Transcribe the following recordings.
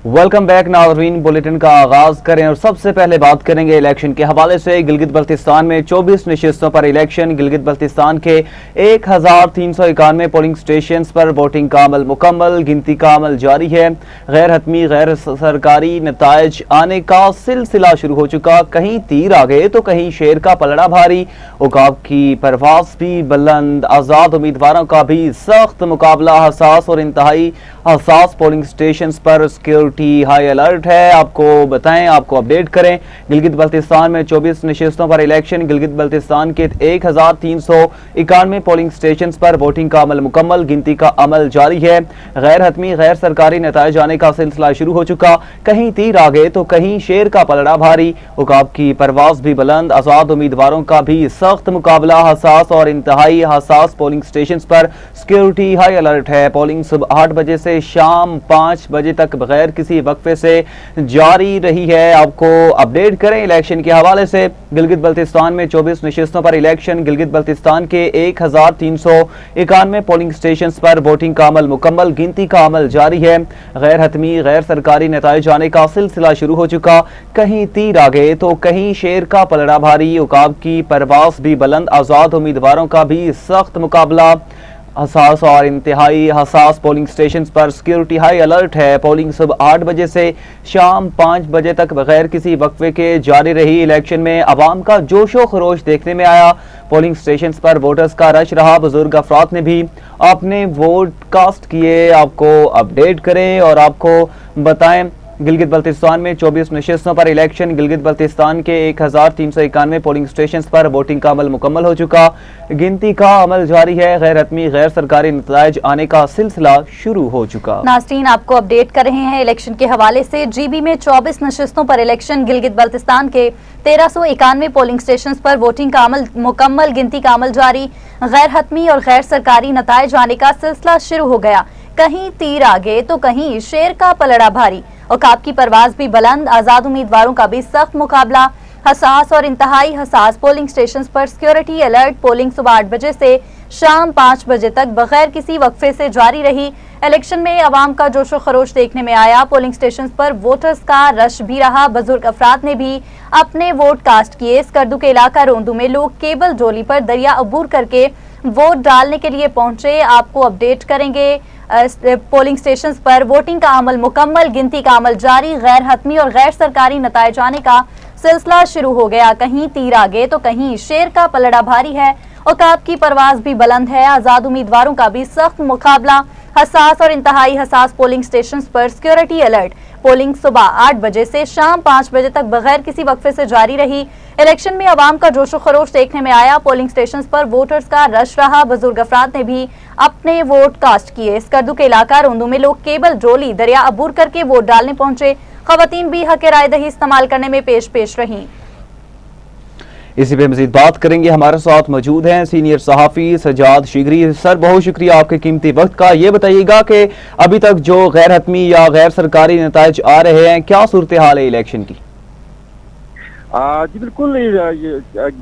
Welcome back नाज़रीन। Bulletin का आगाज करें और सबसे पहले बात करेंगे इलेक्शन के हवाले से। गिलगित बल्तिस्तान में 24 नशिस्तों पर इलेक्शन। गिलगित बल्तिस्तान के 1391 पोलिंग स्टेशन पर वोटिंग का अमल मुकम्मल, गिनती का अमल जारी है। गैर हतमी गैर सरकारी नताइज आने का सिलसिला शुरू हो चुका। कहीं तीर आगे तो कहीं शेर का पलड़ा भारी। उकाब की परवास भी बुलंद, आजाद उम्मीदवारों का भी सख्त मुकाबला। हसास और इंतहाई हसास पोलिंग स्टेशन पर सिक्योरिटी हाई अलर्ट है। आपको बताएं, आपको अपडेट करें। गिलगित बल्तिस्तान में 24 नशिस्तों पर इलेक्शन। गिलगित बल्तिस्तान के 1391 पोलिंग स्टेशन पर वोटिंग का अमल मुकम्मल, गिनती का अमल जारी है। गैर हतमी गैर सरकारी नताइज आने का सिलसिला शुरू हो चुका। कहीं तीर आगे तो कहीं शेर का पलड़ा भारी। उकाब की परवास भी बुलंद, आजाद उम्मीदवारों का भी सख्त मुकाबला। हसास और इंतहाई हसास पोलिंग स्टेशन पर सिक्योरिटी हाई अलर्ट है। पोलिंग सुबह 8 बजे से शाम 5 बजे तक बगैर किसी वक्फे से जारी रही है। आपको अपडेट करें इलेक्शन के हवाले से। गिलगित बल्तिस्तान में 24 नशिस्तों पर इलेक्शन। गिलगित बल्तिस्तान के 1391 पोलिंग स्टेशन पर वोटिंग का अमल मुकम्मल, गिनती का अमल जारी है। गैर हतमी गैर सरकारी नताइज आने का सिलसिला शुरू हो चुका। कहीं तीर आगे तो कहीं शेर का पलड़ा भारी। उकाब की परवास भी बुलंद, आजाद उम्मीदवारों का भी सख्त मुकाबला। हसास और इंतहाई हसास पोलिंग स्टेशन पर सिक्योरिटी हाई अलर्ट है। पोलिंग सुबह 8 बजे से शाम 5 बजे तक बगैर किसी वक्फे के जारी रही। इलेक्शन में अवाम का जोशो खरोश देखने में आया। पोलिंग स्टेशन पर वोटर्स का रश रहा। बुजुर्ग अफराद ने भी अपने वोट कास्ट किए। आपको अपडेट करें और आपको बताएं। गिलगित बल्तिस्तान में 24 नशिस्तों पर इलेक्शन। गिलगित बल्तिस्तान के 1391 पोलिंग स्टेशन पर वोटिंग का अमल मुकम्मल हो चुका। गिनती का अमल जारी है। गैर हतमी गैर सरकारी नताइज आने का सिलसिला शुरू हो चुका। नाज़रीन, आपको अपडेट कर रहे हैं इलेक्शन के हवाले से। जीबी में 24 नशिस्तों पर इलेक्शन। गिलगित बल्तिस्तान के 1391 पोलिंग स्टेशन पर वोटिंग का अमल मुकम्मल, गिनती का अमल जारी। गैर हतमी और गैर सरकारी नताइज आने का सिलसिला शुरू हो गया। कहीं तीर आगे तो कहीं शेर का पलड़ा भारी। औकाब की परवाज भी बुलंद, आजाद उम्मीदवारों का भी सख्त मुकाबला। हसास और इंतहाई हसास पोलिंग स्टेशन पर सिक्योरिटी अलर्ट। पोलिंग सुबह 8 बजे से शाम 5 बजे तक बगैर किसी वक्फे से जारी रही। इलेक्शन में अवाम का जोशो खरोश देखने में आया। पोलिंग स्टेशन पर वोटर्स का रश भी रहा। बुजुर्ग अफराद ने भी अपने वोट कास्ट किए। स्कर्दू के इलाका रोंदू में लोग केबल जोली पर दरिया अबूर करके वोट डालने के लिए पहुंचे। आपको अपडेट करेंगे। पोलिंग स्टेशन पर वोटिंग का अमल मुकम्मल, गिनती का अमल जारी। गैर हतमी और गैर सरकारी नताइज आने का सिलसिला शुरू हो गया। कहीं तीर आगे तो कहीं शेर का पलड़ा भारी है। औकाब की परवाज भी बुलंद है। आजाद उम्मीदवारों का भी सख्त मुकाबला। हसास और इंतहाई हसास पोलिंग स्टेशन पर सिक्योरिटी अलर्ट। पोलिंग सुबह 8 बजे से शाम 5 बजे तक बगैर किसी वक्फे से जारी रही। इलेक्शन में अवाम का जोशो खरोश देखने में आया। पोलिंग स्टेशन पर वोटर्स का रश रहा। बुजुर्ग अफराद ने भी अपने वोट कास्ट किए। स्कर्दू के इलाका रोंदू में लोग केबल जोली दरिया अबूर करके वोट डालने पहुंचे। खवातीन भी हक राय दही इस्तेमाल करने में पेश रहीं। इसी पे मजीद बात करेंगे। हमारे साथ मौजूद हैं सीनियर सहाफ़ी सजाद शिगरी। सर, बहुत शुक्रिया आपके कीमती वक्त का। ये बताइएगा कि अभी तक जो गैर हतमी या गैर सरकारी नताइज आ रहे हैं, क्या सूरत हाल है इलेक्शन की? जी बिल्कुल,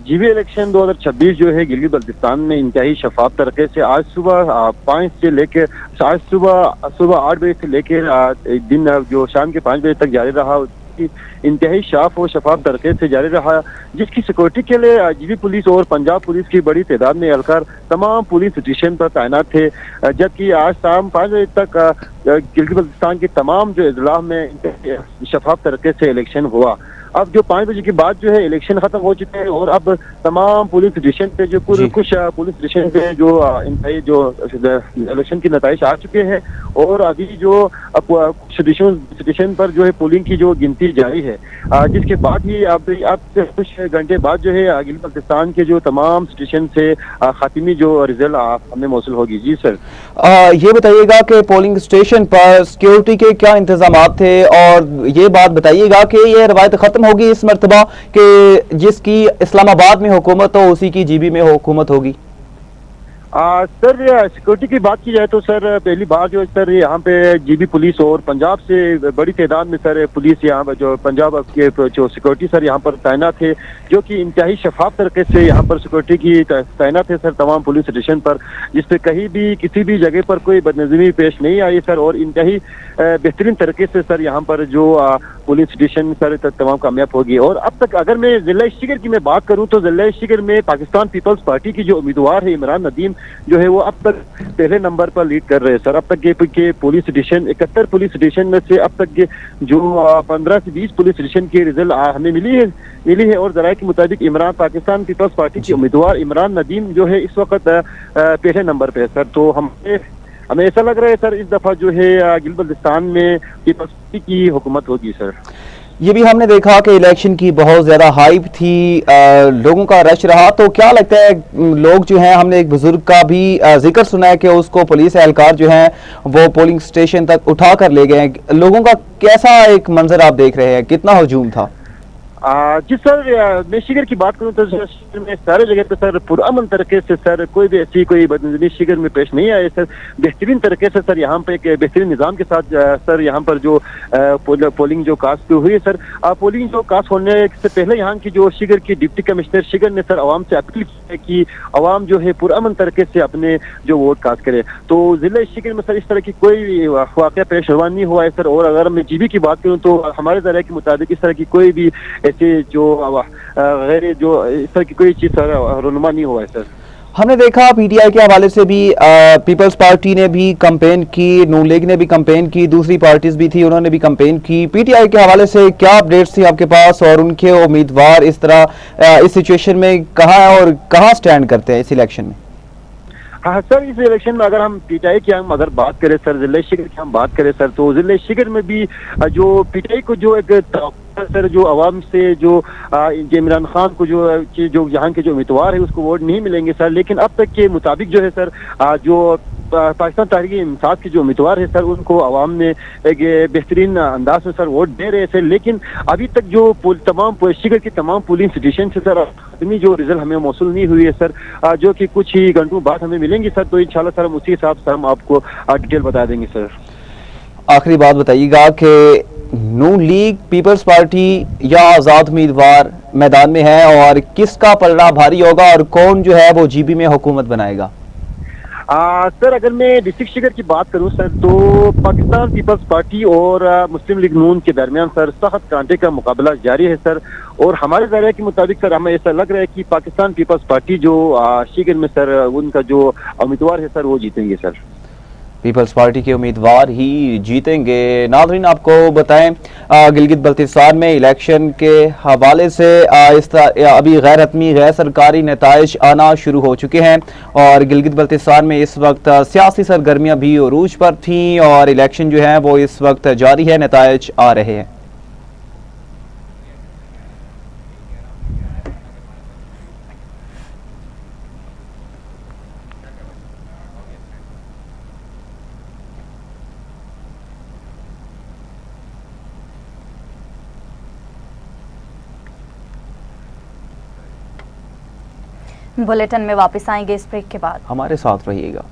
जीबी इलेक्शन 2026 जो है गिलगित बल्तिस्तान में इंतहाई शफाफ तरीके से आज सुबह 5 से लेकर आज सुबह 8 बजे से लेकर दिन जो शाम के 5 बजे तक जारी रहा। इंतहाई साफ और शफाफ तरीके से जारी रहा, जिसकी सिक्योरिटी के लिए जीबी पुलिस और पंजाब पुलिस की बड़ी तादाद में एहलकार तमाम पुलिस स्टेशन पर तैनात थे। जबकि आज शाम 5 बजे तक गिलगित बल्तिस्तान के तमाम जो अजला में शफाफ तरीके से इलेक्शन हुआ। अब जो 5 बजे के बाद जो है इलेक्शन खत्म हो चुके हैं और अब तमाम पुलिस स्टेशन पे जो कुछ पुलिस स्टेशन पे जो इलेक्शन की नताइज आ चुके हैं और अभी जो स्टेशन पर जो है पोलिंग की जो गिनती जारी है, जिसके बाद ही अब से कुछ घंटे बाद जो है गिलगित बल्तिस्तान के जो तमाम स्टेशन से खातिमी जो रिजल्ट हमें मौसूल होगी। जी सर, ये बताइएगा कि पोलिंग स्टेशन पर सिक्योरिटी के क्या इंतजाम थे और ये बात बताइएगा कि ये रवायत खत्म होगी इस मर्तबा कि जिसकी इस्लामाबाद में हुकूमत हो उसी की जीबी में हुकूमत होगी? सर सिक्योरिटी की बात की जाए तो सर पहली बार जो सर यहाँ पे जीबी पुलिस और पंजाब से बड़ी तादाद में सर पुलिस यहाँ पर जो पंजाब के जो सिक्योरिटी सर यहाँ पर तैनात है, जो कि इंतहाई शफाफ तरीके से यहाँ पर सिक्योरिटी की तैनात है सर तमाम पुलिस स्टेशन पर, जिसपे कहीं भी किसी भी जगह पर कोई बदनज़मी पेश नहीं आई सर। और इंतहाई बेहतरीन तरीके से सर यहाँ पर जो पुलिस स्टेशन सर तमाम कामयाब होगी। और अब तक अगर मैं जिला शिगर की मैं बात करूँ तो जिला शिगर में पाकिस्तान पीपल्स पार्टी की जो उम्मीदवार है इमरान नदीम जो है वो अब तक पहले नंबर पर लीड कर रहे हैं सर। अब तक के पुलिस स्टेशन 71 पुलिस स्टेशन में से अब तक के जो 15 से 20 पुलिस स्टेशन की रिजल्ट हमें मिली है और जराये के मुताबिक इमरान पाकिस्तान पीपल्स पार्टी के उम्मीदवार इमरान नदीम जो है इस वक्त पहले नंबर पे है सर। तो हमें ऐसा लग रहा है सर इस दफा जो है गिलगित बल्तिस्तान में पीपल्स पार्टी की हुकूमत होगी सर। ये भी हमने देखा कि इलेक्शन की बहुत ज्यादा हाइप थी, लोगों का रश रहा, तो क्या लगता है लोग जो हैं, हमने एक बुजुर्ग का भी जिक्र सुना है कि उसको पुलिस एहलकार जो हैं वो पोलिंग स्टेशन तक उठा कर ले गए, लोगों का कैसा एक मंजर आप देख रहे हैं, कितना हजूम था? जी सर मैं शिगर की बात करूं तो शिगर में सारे जगह पे सर पुरअमन तरीके से सर कोई भी ऐसी कोई बदनज़मी शिगर में पेश नहीं आए सर। बेहतरीन तरीके से सर यहाँ पे एक बेहतरीन निज़ाम के साथ सर यहाँ पर जो पोलिंग जो कास्ट हुई है सर, पोलिंग जो कास्ट होने से पहले यहाँ की जो शिगर की डिप्टी कमिश्नर शिगर ने सर आवाम से अपील की है कि आवाम जो है पुरअमन तरीके से अपने जो वोट कास्ट करे। तो जिला शिगर में सर इस तरह की कोई वाक़या पेश हुआ नहीं हुआ है सर। और अगर मैं जीबी की बात करूँ तो हमारे ज़रिए के मुताबिक इस तरह की कोई भी ऐसे जो गैर जो इस तरह की कोई चीज रुनुमा नहीं हुआ है सर। हमने देखा पीटीआई के हवाले से भी पीपल्स पार्टी ने भी कंपेन की, नून लीग ने भी कंपेन की, दूसरी पार्टीज भी थी उन्होंने भी कंपेन की। पीटीआई के हवाले से क्या अपडेट्स थी आपके पास और उनके उम्मीदवार इस तरह इस सिचुएशन में कहाँ है और कहाँ स्टैंड करते हैं इस इलेक्शन में? हाँ सर इस इलेक्शन में अगर हम पीटीआई की हम अगर बात करें सर, जिला शिगर की हम बात करें सर, तो जिला शिगर में भी जो पीटीआई को जो एक सर जो आवाम से जो इमरान खान को जो यहाँ के जो उम्मीदवार है उसको वोट नहीं मिलेंगे सर। लेकिन अब तक के मुताबिक जो है सर जो पाकिस्तान तहरीक इंसाफ के जो उम्मीदवार है सर उनको आवाम ने एक बेहतरीन अंदाज में सर वोट दे रहे थे। लेकिन अभी तक जो तमाम शिगर की तमाम पोलिंग स्टेशन से सर जो रिजल्ट हमें मौसूल नहीं हुई है सर, जो कि कुछ ही घंटों बाद हमें मिलेंगी सर। तो इंशाल्लाह सर हम उसी हिसाब से हम आपको डिटेल बता देंगे सर। आखिरी बात बताइएगा कि नून लीग, पीपल्स पार्टी या आजाद उम्मीदवार मैदान में है और किसका पलड़ा भारी होगा और कौन जो है वो जीबी में हुकूमत बनाएगा? सर अगर मैं डिस्ट्रिक्ट शिगर की बात करूं सर तो पाकिस्तान पीपल्स पार्टी और मुस्लिम लीग नून के दरमियान सर सख्त कांटे का मुकाबला जारी है सर। और हमारे ज़रिए के मुताबिक सर हमें ऐसा लग रहा है कि पाकिस्तान पीपल्स पार्टी जो शिगर में सर उनका जो उम्मीदवार है सर वो जीतेंगे सर। पीपल्स पार्टी के उम्मीदवार ही जीतेंगे। नाज़रीन आपको बताएं गिलगित बल्तिस्तान में इलेक्शन के हवाले से अभी गैर हतमी गैर सरकारी नताइज आना शुरू हो चुके हैं और गिलगित बल्तिस्तान में इस वक्त सियासी सरगर्मियां भी उरूज पर थीं और इलेक्शन जो है वो इस वक्त जारी है, नताइज आ रहे हैं। बुलेटिन में वापस आएंगे इस ब्रेक के बाद, हमारे साथ रहिएगा।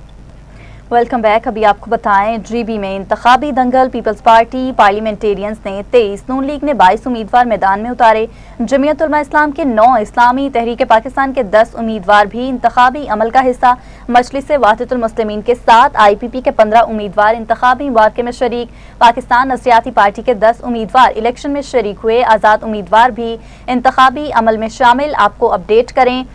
Welcome back. अभी आपको बताएं जीबी में इंतखाबी दंगल, पीपल्स पार्टी पार्लियामेंटेरियंस ने 23, नून लीग ने 22 उम्मीदवार मैदान में उतारे। जमीयत उलमा इस्लाम के 9, इस्लामी तहरीक पाकिस्तान के 10 उम्मीदवार भी इंतखाबी अमल का हिस्सा। मजलिस वाहिदुल मुस्लिमीन के 7, IPP के 15 उम्मीदवार इंतखाबी मुबारके में शरीक। पाकिस्तान नसरियाती पार्टी के 10 उम्मीदवार इलेक्शन में शरीक हुए। आज़ाद उम्मीदवार भी इंतखाबी अमल में शामिल। आपको अपडेट करें,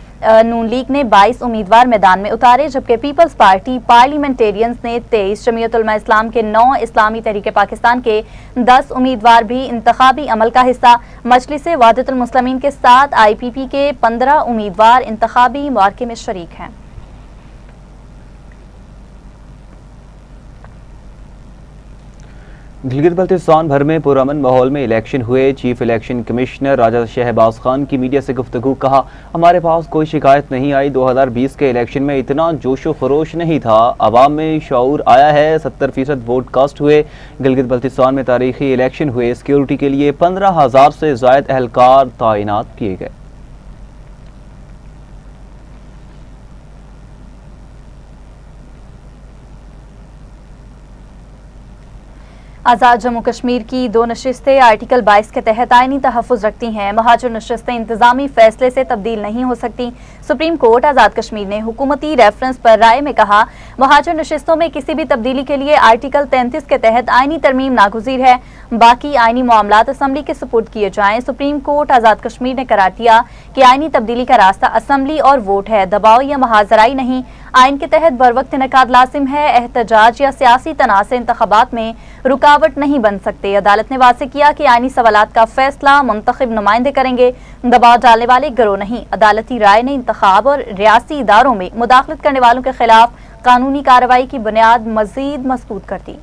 नून लीग ने 22 उम्मीदवार मैदान में उतारे जबकि पीपल्स पार्टी पार्लियामेंटेरियंस ने 23, जमीयत उलमा इस्लाम के 9, इस्लामी तहरीक पाकिस्तान के 10 उम्मीदवार भी इंतखाबी अमल का हिस्सा। मजलिस वाहिदुल मुस्लिमीन के 7, IPP के 15 उम्मीदवार इंतखाबी मुबारके में शरीक हैं। गिलगित बल्तिस्तान भर में पुरअमन माहौल में इलेक्शन हुए। चीफ इलेक्शन कमिश्नर राजा शहबाज खान की मीडिया से गुफ्तगू, कहा हमारे पास कोई शिकायत नहीं आई। 2020 के इलेक्शन में इतना जोशो खरोश नहीं था, आवाम में शऊर आया है। 70% वोट कास्ट हुए। गिलगित बल्तिस्तान में तारीखी इलेक्शन हुए। सिक्योरिटी के लिए 15,000 से ज़ायद एहलकार तैनात किए गए। आज़ाद जम्मू कश्मीर की 2 नशिस्तें आर्टिकल 22 के तहत आईनी तहफ़्फ़ुज़ रखती हैं। महाजर नशिस्तें इंतज़ामी फैसले से तब्दील नहीं हो सकती। सुप्रीम कोर्ट आज़ाद कश्मीर ने हुकूमती रेफरेंस पर राय में कहा, महाजर नशिस्तों में किसी भी तब्दीली के लिए आर्टिकल 33 के तहत आईनी तरमीम नागुज़ीर है। बाकी आईनी मामलात असम्बली के सुपुर्द किए जाएं। सुप्रीम कोर्ट आज़ाद कश्मीर ने करार दिया कि आईनी तब्दीली का रास्ता असम्बली और वोट है, दबाव या महाजराई नहीं। आइन के तहत बरवक्त इनेकाद लाजिम है। एहतजाज या सियासी तनाज़ से इंतखाबात में रुकावट नहीं बन सकते। अदालत ने वाज़ेह किया कि आइनी सवालात का फैसला मुंतखब नुमाइंदे करेंगे, दबाव डालने वाले गिरोह नहीं। अदालती राय ने इंतखाब और रियासी इदारों में मुदाखलत करने वालों के खिलाफ कानूनी कार्रवाई की बुनियाद मजीद मजबूत कर दी।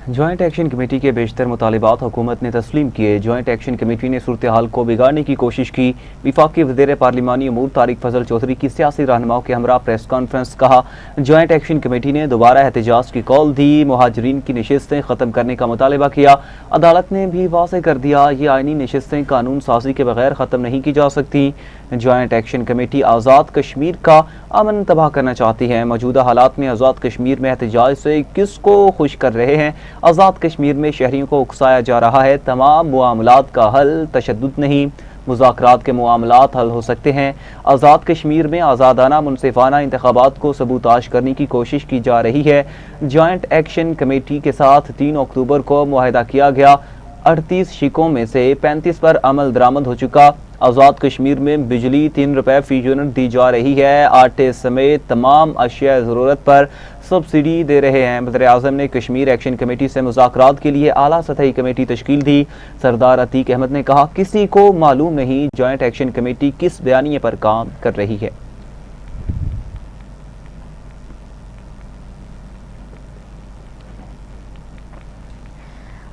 ज्वाइंट एक्शन कमेटी के बेशतर मुतालिबात हुकूमत ने तस्लीम किए। ज्वाइंट एक्शन कमेटी ने सूरत हाल को बिगाड़ने की कोशिश की। विफाकी वज़ीर पार्लिमानी अमूर तारिक फजल चौधरी की सियासी रहनुमाओं के हमरा प्रेस कॉन्फ्रेंस। कहा, ज्वाइंट एक्शन कमेटी ने दोबारा एहतजाज की कॉल दी, मुहाजिरीन की नशिस्तें ख़त्म करने का मुतालबा किया। अदालत ने भी वाज़ेह कर दिया, ये आइनी नशिस्तें कानून साजी के बगैर ख़त्म नहीं की जा सकती। Joint action committee Azad Kashmir का अमन तबाह करना चाहती है। मौजूदा हालात में आज़ाद कश्मीर में एहतजाज से किसको खुश कर रहे हैं? आज़ाद कश्मीर में शहरियों को उकसाया जा रहा है। तमाम मामलात का हल तशद्दुद नहीं, मुज़ाकरात के मामलात हल हो सकते हैं। आज़ाद कश्मीर में आज़ादाना मुनसिफाना इंतखाबात को सबूताश करने की कोशिश की जा रही है। जॉइंट एक्शन कमेटी के साथ 3 अक्टूबर को मुआहदा किया गया। 38 शिकों में से 35 पर अमल दरामद हो चुका। आज़ाद कश्मीर में बिजली 3 रुपए फी यूनिट दी जा रही है। आटे समेत तमाम अशिया ज़रूरत पर सब्सिडी दे रहे हैं। वज़ीर आज़म ने कश्मीर एक्शन कमेटी से मुज़ाकरात के लिए आला सतही कमेटी तश्कील दी। सरदार अतीक अहमद ने कहा, किसी को मालूम नहीं जॉइंट एक्शन कमेटी किस बयानिए पर काम कर रही है।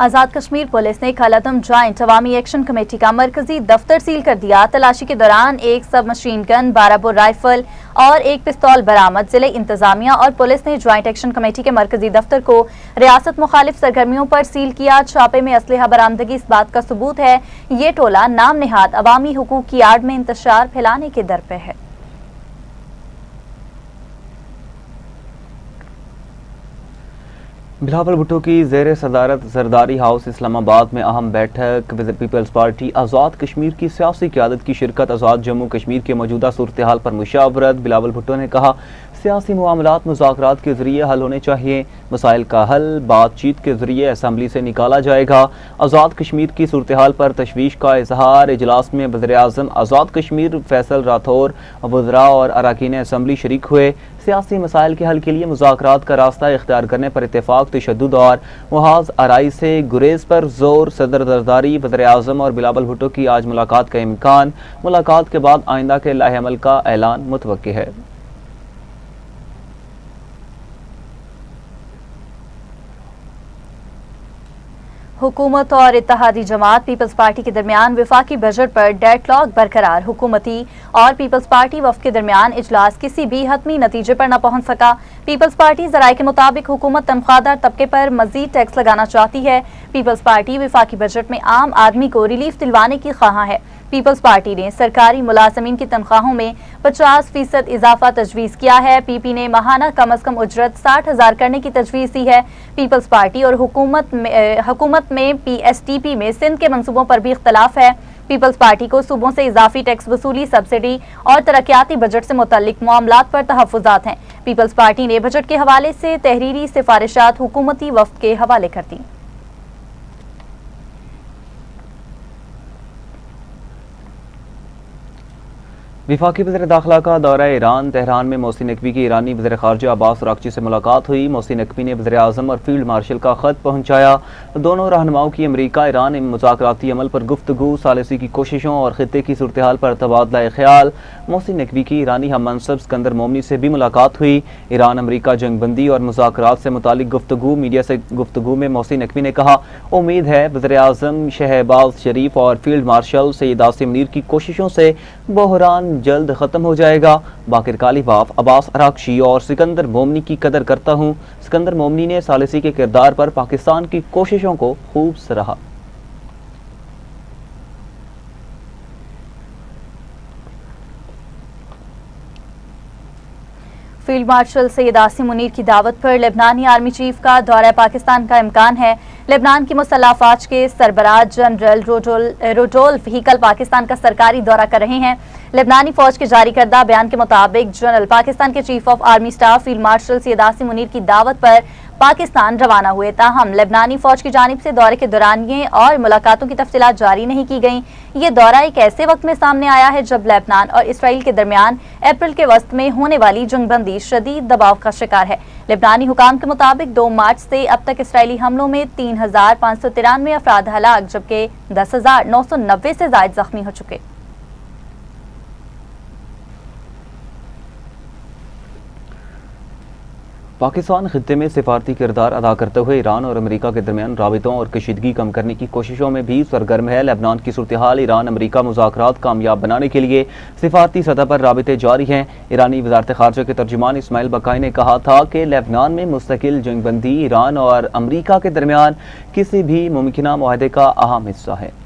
आज़ाद कश्मीर पुलिस ने कल-अदम ज्वाइंट अवामी एक्शन कमेटी का मरकजी दफ्तर सील कर दिया। तलाशी के दौरान एक सब मशीन गन, 12 बोर राइफल और एक पिस्तौल बरामद। जिले इंतजामिया और पुलिस ने ज्वाइंट एक्शन कमेटी के मरकजी दफ्तर को रियासत मुखालिफ सरगर्मियों पर सील किया। छापे में असलहा बरामदगी इस बात का सबूत है, ये टोला नाम नेहाद अवामी हुकूक की आड़ में इंतशार फैलाने के दर पे है। बिलावल भुट्टो की ज़ेर सदारत जरदारी हाउस इस्लामाबाद में अहम बैठक। पीपल्स पार्टी आज़ाद कश्मीर की सियासी क़यादत की शिरकत। आज़ाद जम्मू कश्मीर के मौजूदा सूरत हाल पर मुशावरत। बिलावल भुट्टो ने कहा, सियासी मामलात मुज़ाकरात के ज़रिए हल होने चाहिए। मसाइल का हल बातचीत के ज़रिए असम्बली से निकाला जाएगा। आज़ाद कश्मीर की सूरत हाल पर तशवीश का इजहार। इजलास में वज़ीर आज़म आज़ाद कश्मीर फैसल राठौर, वज़रा और अरकान असम्बली शरीक हुए। सियासी मसाइल के हल के लिए मुज़ाकरात का रास्ता इख्तियार करने पर इत्तेफाक, तशद्दुद और मुहाज़ आराई से गुरेज पर जोर। सदर जरदारी, वज़ीर आज़म और बिलावल भुट्टो की आज मुलाकात का इम्कान। मुलाकात के बाद आइंदा के लाहे अमल का ऐलान मुतवक्की है। हुकूमत और इत्तेहादी जमात पीपल्स पार्टी के दरमियान विफाकी बजट पर डेडलॉक बरकरार। हुकूमती और पीपल्स पार्टी वफ़द के दरमियान इजलास किसी भी हतमी नतीजे पर न पहुंच सका। पीपल्स पार्टी ज़राए के मुताबिक हुकूमत तनख्वाहदार तबके पर मजीद टैक्स लगाना चाहती है। पीपल्स पार्टी विफाकी बजट में आम आदमी को रिलीफ दिलवाने की ख्वाह है। पीपल्स पार्टी ने सरकारी मुलाजमीन की तनख्वाहों में 50% इजाफा तजवीज़ किया है। पीपी ने माहाना कम अज़ कम उजरत 60,000 करने की तजवीज़ दी है। पीपल्स पार्टी और हुकूमत में PSTP में सिंध के मंसूबों पर भी इख्तलाफ है। पीपल्स पार्टी को सूबों से इजाफी टैक्स वसूली, सब्सिडी और तरक्याती बजट से मुतल्लिक मामलात पर तहफ़्फ़ुज़ात हैं। पीपल्स पार्टी ने बजट के हवाले से तहरीरी सिफारिशात हुकूमती वफ़द के हवाले कर दी। विफाकी वज़ीर दाखिला का दौरा ईरान। तेहरान में मोहसिन नकवी की ईरानी वज़ीर ख़ारजा अब्बास अराग़ची से मुलाकात हुई। मोहसिन नकवी ने वज़ीर आज़म और फील्ड मार्शल का ख़त पहुँचाया। दोनों रहनुमाओं की अमरीका ईरान मुज़ाकराती अमल पर गुफ्तगू, सालिसी की कोशिशों और ख़ित्ते की सूरत हाल पर तबादला ख्याल। मोहसिन नकवी की ईरानी हम मनसब सिकंदर मोमनी से भी मुलाकात हुई। ईरान अमरीका जंगबंदी और मुज़ाकरात से मुतालिक गुफ्तगू। मीडिया से गुफ्तगू में मोहसिन नकवी ने कहा, उम्मीद है वज़ीर आज़म शहबाज शरीफ और फील्ड मार्शल सैयद आसिम मुनीर की कोशिशों से बहरान जल्द खत्म हो जाएगा। बाकिर काली बाफ अब्बास अराग़ची और सिकंदर मोमनी की कदर करता हूँ। सिकंदर मोमनी ने सालिसी के किरदार पर पाकिस्तान की कोशिशों को खूब सराहा। फील्ड मार्शल सैयद आसिम मुनीर की दावत पर लेबनानी आर्मी चीफ का दौरा पाकिस्तान का इम्कान है। लेबनान की मुसल्लह अफवाज के सरबराह जनरल रोडोल्फ हीकल पाकिस्तान का सरकारी दौरा कर रहे हैं। लेबनानी फौज के जारी करदा बयान के मुताबिक जनरल पाकिस्तान के chief of army staff field marshal Syed Asim Munir की दावत पर पाकिस्तान रवाना हुए। ताहम लेबनानी फौज की जानिब से दौरे के दौरानिये और मुलाकातों की तफसीलात जारी नहीं की गई। ये दौरा एक ऐसे वक्त में सामने आया है जब लेबनान और इसराइल के दरमियान अप्रैल के वस्त में होने वाली जंगबंदी शदीद दबाव का शिकार है। लेबनानी हुकाम के मुताबिक 2 मार्च से अब तक इसराइली हमलों में 3,593 अफराद हलाक जबकि 10,990 से ज्यादा जख्मी हो चुके। पाकिस्तान खित्ते में सिफारती किरदार अदा करते हुए ईरान और अमेरिका के दरमियान राबितों और कशीदगी कम करने की कोशिशों में भी सरगर्म है। लेबनान की सूरत हाल ईरान अमेरिका मुज़ाकरात कामयाब बनाने के लिए सिफारती सतह पर राबिते जारी हैं। ईरानी वज़ारत ख़ारजा के तर्जुमान इस्माइल बकाई ने कहा था कि लेबनान में मुस्तकिल जंगबंदी ईरान और अमेरिका के दरमियान किसी भी मुमकिन मुआहदे का अहम हिस्सा है।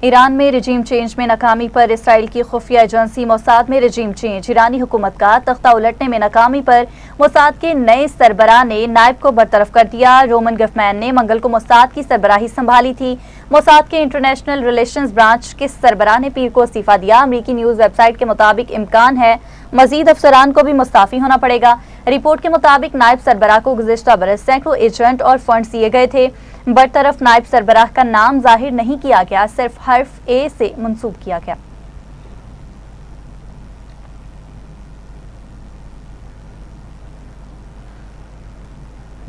ईरान में रजीम चेंज में नाकामी पर इसराइल की खुफिया एजेंसी मोसाद में रजीम चेंज, ईरानी हुकूमत का तख्ता उलटने में नाकामी पर मोसाद के नए सरबराह ने नायब को बरतरफ कर दिया। रोमन गफमैन ने मंगल को मोसाद की सरबराही संभाली थी। मोसाद के इंटरनेशनल रिलेशंस ब्रांच के सरबराह ने पीर को इस्तीफा दिया। अमरीकी न्यूज वेबसाइट के मुताबिक इम्कान है मजीद अफसरान को भी मुस्ताफी होना पड़ेगा। रिपोर्ट के मुताबिक नायब सरबराह को गुज़िश्ता बरस सैकड़ों एजेंट और फंड्स दिए गए थे। बरतरफ नायब सरबराह का नाम जाहिर नहीं किया गया, सिर्फ हर्फ ए से मंसूब किया गया।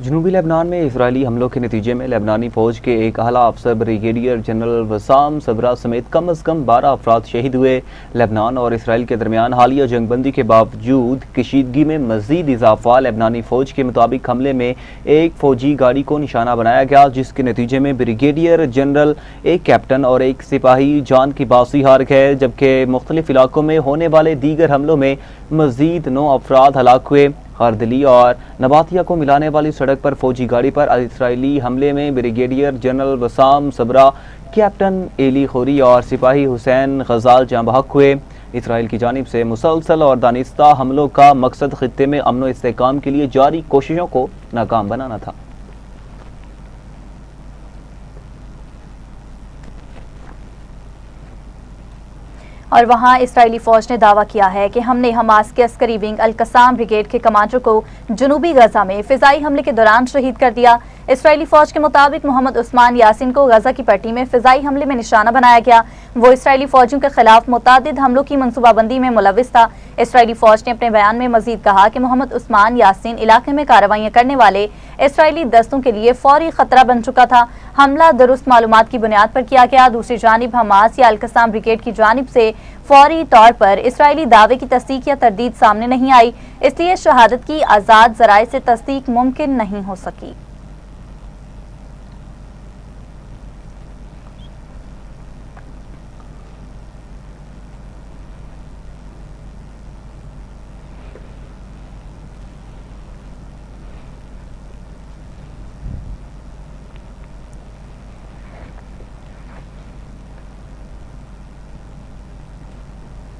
जनूबी लेबनान में इजरायली हमलों के नतीजे में लेबनानी फौज के एक आला अफसर ब्रिगेडियर जनरल वसाम सबरा समेत कम अज़ कम 12 अफराद शहीद हुए। लेबनान और इसराइल के दरमियान हालिया जंगबंदी के बावजूद कशीदगी में मजीद इजाफा। लेबनानी फौज के मुताबिक हमले में एक फौजी गाड़ी को निशाना बनाया गया, जिसके नतीजे में ब्रिगेडियर जनरल, एक कैप्टन और एक सिपाही जान की बासी हार गए, जबकि मुख्तलिफ इलाकों में होने वाले दीगर हमलों में मजीद 9 अफराद हलाक हुए। खारदली और नबातिया को मिलाने वाली सड़क पर फौजी गाड़ी पर इसराइली हमले में ब्रिगेडियर जनरल वसाम सबरा, कैप्टन एली खोरी और सिपाही हुसैन गजाल जाँ बहक हुए। इसराइल की जानिब से मुसलसल और दानिस्ता हमलों का मकसद खित्ते में अमन व इस्तेहकाम के लिए जारी कोशिशों को नाकाम बनाना था। और वहां इसराइली फौज ने दावा किया है कि हमने हमास के अस्करी विंग अल कसाम ब्रिगेड के कमांडर को जनूबी गजा में फिजाई हमले के दौरान शहीद कर दिया। इसराइली फौज के मुताबिक मोहम्मद उस्मान यासिन को गजा की पट्टी में फिजाई हमले में निशाना बनाया गया। वो इसराइली फौजियों के खिलाफ मुतादिद हमलों की मनसूबाबंदी में मुलविस था। इसराइली फौज ने अपने बयान में मजीद कहा कि मोहम्मद उस्मान यासिन इलाके में कार्रवाइयां करने वाले इसराइली दस्तों के लिए फौरी खतरा बन चुका था। हमला दुरुस्त मालूमात की बुनियाद पर किया गया। दूसरी जानिब हमास या अल कसाम ब्रिगेड की जानिब से फौरी तौर पर इसराइली दावे की तस्दीक या तरदीद सामने नहीं आई, इसलिए शहादत की आज़ाद ज़राए से तस्दीक मुमकिन नहीं हो सकी।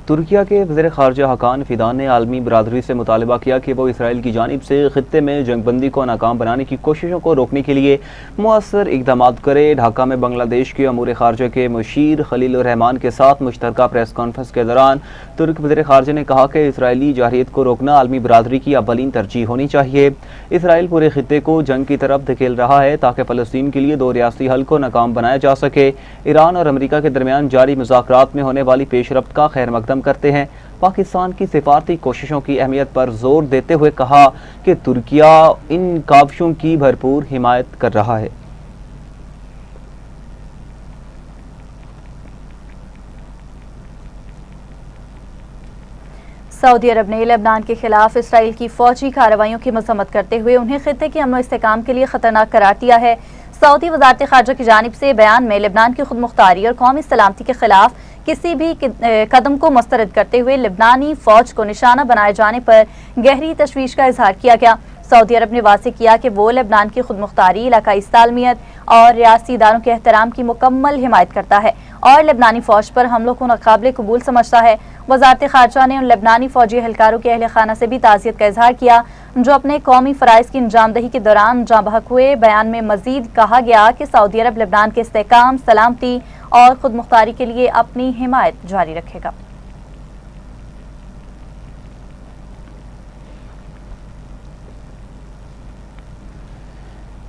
तुर्किया के वज़ीर ख़ारजा हकान फ़िदान ने आलमी बरादरी से मुतालबा किया कि वो इसराइल की जानिब से खित्ते में जंगबंदी को नाकाम बनाने की कोशिशों को रोकने के लिए मुअस्सर इक़दामात करे। ढाका में बांग्लादेश के अमूर ख़ारजा के मुशीर खलीलुर रहमान के साथ मुश्तरका प्रेस कॉन्फ्रेंस के दौरान तुर्क वज़ीर ख़ारजा ने कहा कि इसराइली जारहियत को रोकना आलमी बरादरी की अव्वलीन तरजीह होनी चाहिए। इसराइल पूरे खित्ते को जंग की तरफ धकेल रहा है ताकि फ़लस्तीन के लिए 2 रियासती हल को नाकाम बनाया जा सके। ईरान और अमेरिका के दरमियान जारी मुज़ाकरात में होने वाली पेशरफ्त का खैर मकदम करते हैं। पाकिस्तान की सिफारती कोशिशों की अहमियत पर जोर देते हुए कहा कि तुर्किया इन काविशों की भरपूर हिमायत कर रहा है। सऊदी अरब ने लेबनान के खिलाफ इसराइल की फौजी कार्रवाइयों की मजम्मत करते हुए उन्हें खित्ते के अमन इस्तेहकाम के लिए खतरनाक करार दिया है। सऊदी वज़ारत ख़ारजा की जानिब से बयान में लेबनान की खुद मुख्तारी और कौमी सलामती के खिलाफ किसी भी कदम को मुस्तरद करते हुए लेबनानी फौज को निशाना बनाए जाने पर गहरी तशवीश का इजहार किया गया। सऊदी अरब ने वाज़ेह किया कि वो लेबनान की खुद मुख्तारी, इलाकाई सालमियत और रियासी इदारों के एहतराम की मुकम्मल हिमायत करता है और लेबनानी फौज पर हमलों को नाकाबिल कबूल समझता है। वज़ारत ख़ारजा ने उन लेबनानी फौजी एहलकारों के अहल खाना से भी ताज़ियत का इजहार किया जो अपने कौमी फ़राइज़ की अंजामदही के दौरान जाँ बहक हुए। बयान में मज़ीद कहा गया कि सऊदी अरब लेबनान के इस्तेहकाम, सलामती और खुद मुख्तारी के लिए अपनी हिमायत जारी रखेगा।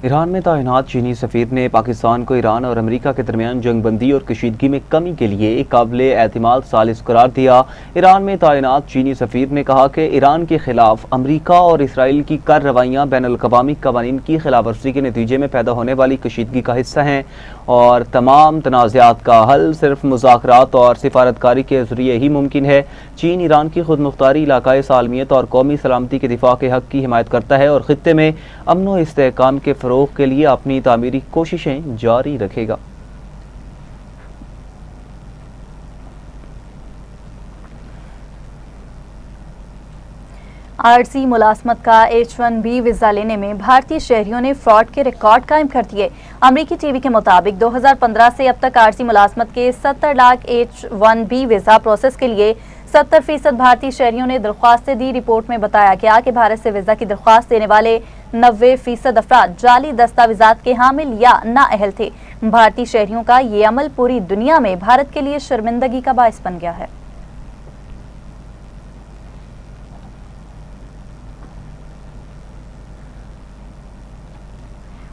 ईरान में तैनात चीनी सफीर ने पाकिस्तान को ईरान और अमेरिका के दरमियान जंगबंदी और कशीदगी में कमी के लिए एक काबिले एतमाद सालिस करार दिया। ईरान में तैनात चीनी सफीर ने कहा कि ईरान के खिलाफ अमेरिका और इसराइल की कार्रवाइयाँ बैनुल-अक़वामी क़वानीन की खिलाफ वर्जी के नतीजे में पैदा होने वाली कशीदगी का हिस्सा हैं और तमाम तनाज़ात का हल सिर्फ मुज़ाकरात और सिफारतकारी के ज़रिए ही मुमकिन है। चीन ईरान की खुद मुख्तारी, इलाकाई सालमियत और कौमी सलामती के दिफा के हक़ की हिमायत करता है और ख़ित्ते में अमन व इस्तेहकाम के फ़रोग़ के लिए अपनी तामीरी कोशिशें जारी रखेगा। आरसी मुलाजमत का H1B वीज़ा लेने में भारतीय शहरियों ने फ्रॉड के रिकॉर्ड कायम कर दिए। अमरीकी टीवी के मुताबिक 2015 से अब तक आरसी मुलाजमत के 70 लाख H1B वीज़ा प्रोसेस के लिए 70% भारतीय शहरियों ने दरख्वास्तें दी। रिपोर्ट में बताया गया कि भारत से वीज़ा की दरख्वास्त देने वाले 90% अफराद जाली दस्तावेजात के हामिल या नाअहल थे। भारतीय शहरियों का ये अमल पूरी दुनिया में भारत के लिए शर्मिंदगी का बायस बन गया है।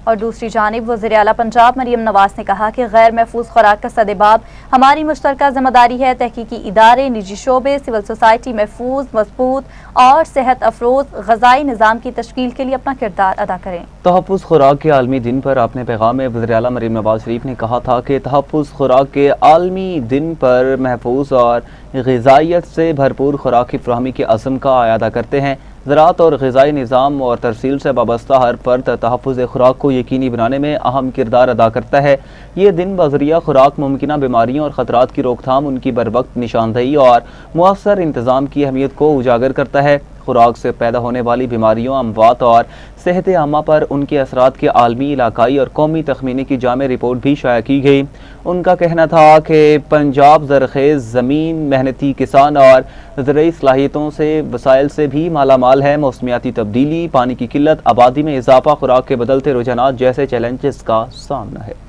और दूसरी जानिब वज़ीर आला पंजाब मरियम नवाज ने कहा कि गैर महफूज खुराक का सदेबाब हमारी मुश्तरका जिम्मेदारी है। तहकीकी इदारे, निजी शोबे, सिविल सोसाइटी महफूज, मजबूत और सेहत अफरोज ग़ज़ाई निज़ाम की तश्कील के लिए अपना किरदार अदा करें। तहफ़्फ़ुज़ खुराक के आलमी दिन पर अपने पैगाम में वज़ीर आला मरियम नवाज शरीफ ने कहा था कि तहफ़्फ़ुज़ खुराक के आलमी दिन पर महफूज और ग़िज़ाइयत से भरपूर खुराक की फ़राहमी के अज़्म का अयादा करते हैं। ज़राअत और ग़िज़ाई निज़ाम और तरसील से वाबस्ता हर फर्द तहफ़्फ़ुज़ खुराक को यकीनी बनाने में अहम किरदार अदा करता है। ये दिन बज़रिया खुराक मुमकिना बीमारियों और ख़तरात की रोकथाम, उनकी बरवक्त निशानदही और मुअस्सर इंतज़ाम की अहमियत को उजागर करता है। खुराक से पैदा होने वाली बीमारियों, अमवात और सेहत आमा पर उनके असरात के आलमी, इलाकाई और कौमी तखमीने की जामे रिपोर्ट भी शाया की गई। उनका कहना था कि पंजाब ज़रख़ेज़ ज़मीन, मेहनती किसान और ज़रई सलाहियतों से वसाइल से भी मालामाल है। मौसमियाती तब्दीली, पानी की किल्लत, आबादी में इजाफा, खुराक के बदलते रुझानात जैसे चैलेंजेस का सामना है।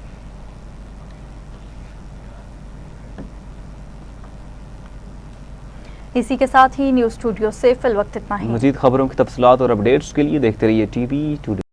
इसी के साथ ही न्यूज़ स्टूडियो से फिल वक्त इतना ही। मज़ीद खबरों की तफसीलात और अपडेट्स के लिए देखते रहिए TV टुडे।